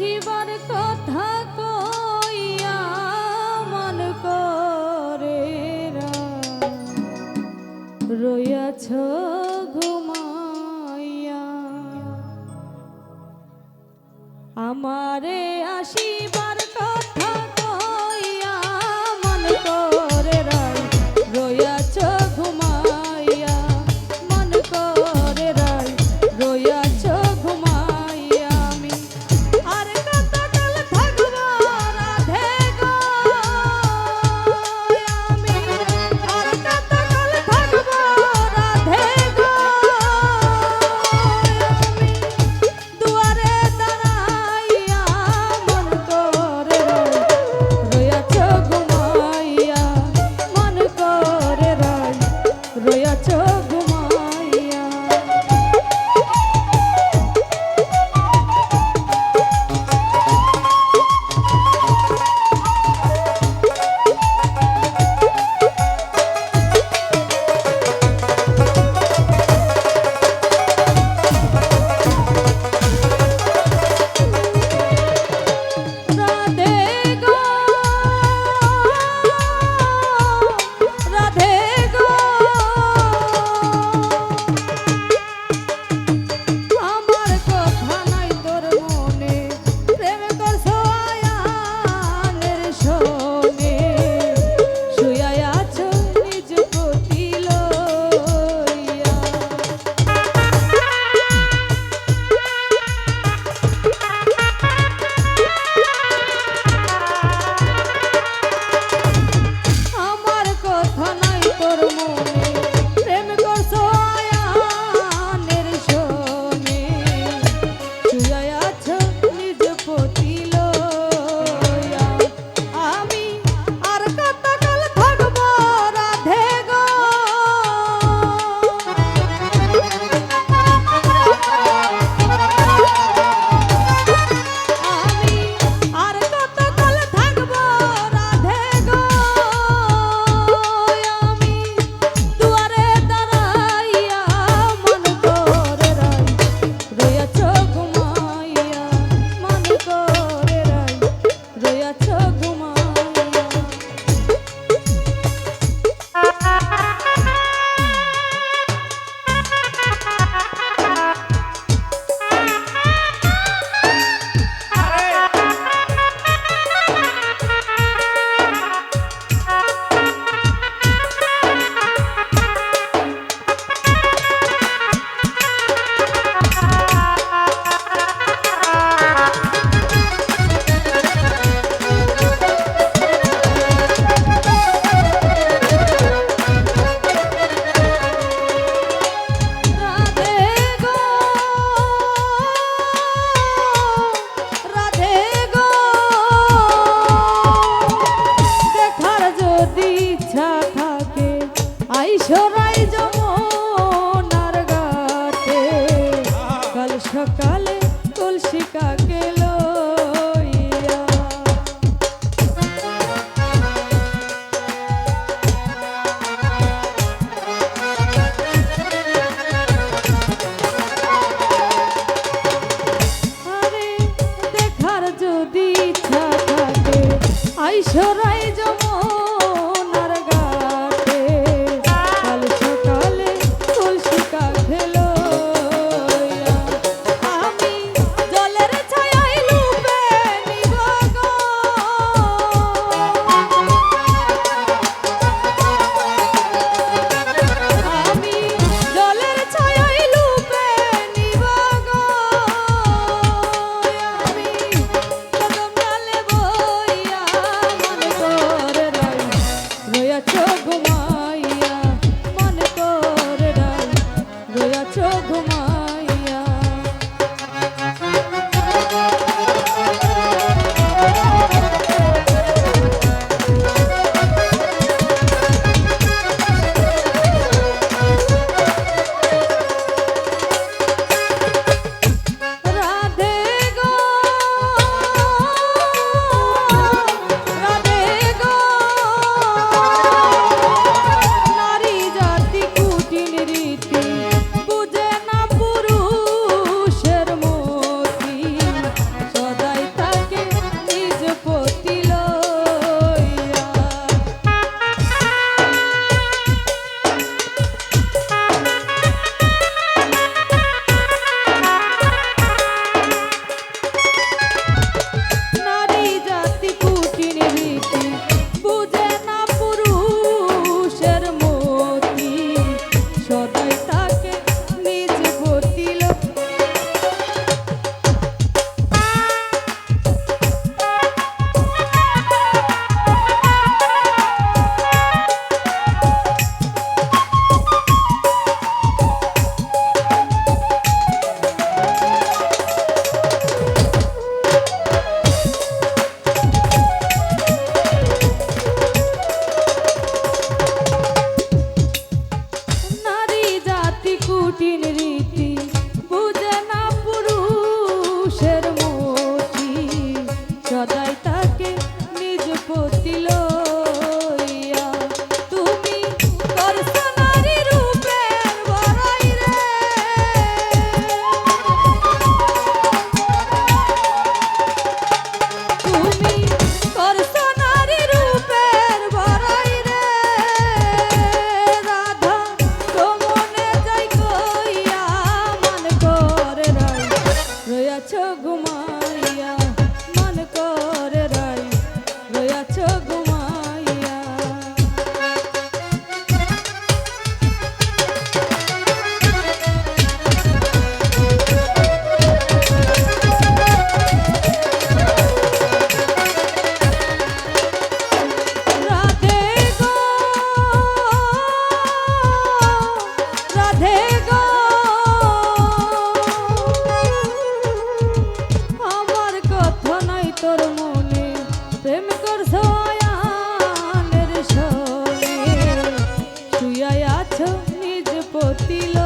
আসিবার কথা কইয়া মন করে রইয়াছ ঘুমাইয়া আমারে আসিবার কথা কইয়া মন করে রইয়াছ ঘুমাইয়া মন করে রইয়াছ ঘুমাইয়া আমি আর কতকাল থাকব রাধে গো আমি আর কতকাল থাকব রাধে গো আমি দুয়ারে দাঁড়াইয়া মন করে রইয়াছ ঘুমাইয়া মন করে রইয়াছ ঘুমাইয়া রাধে গো রাধে গো আমার কথা নাই তোর মনে প্রেম করছো আয়ানের শোনে শুইয়া আছো নিজ প্রতি লইয়া আমার কথা নাই তোর মনে প্রেম করছো আয়ানের শোনে শুইয়া আছো নিজ প্রতি লইয়া আমি আর কতকাল থাকব রাধে গো আমি আর কতকাল থাকব রাধে গো আমি দুয়ারে দাঁড়াইয়া মন করে রইয়াছ ঘুমাইয়া মন করে রইয়াছ ঘুমাইয়া রাধে গো রাধে গো দেখার যদি ইচ্ছা থাকে আইসরাই যমুনার ঘাটে কাল সকালে তুলসী কাকে লইয়া আরে দেখার যদি ইচ্ছা থাকে আইসরাই যমুনার ঘাটে কাল সকালে তুলসী কাকে লইয়া আমি জলের ছায়ায় লুপে নিব গো আমি জলের ছায়ায় লুপে নিব গো আমি কদম ডালে বইয়া মন করে তোর মনে প্রেম করছো আয়ানের সনে শুয়াই আছো নিজ পতিল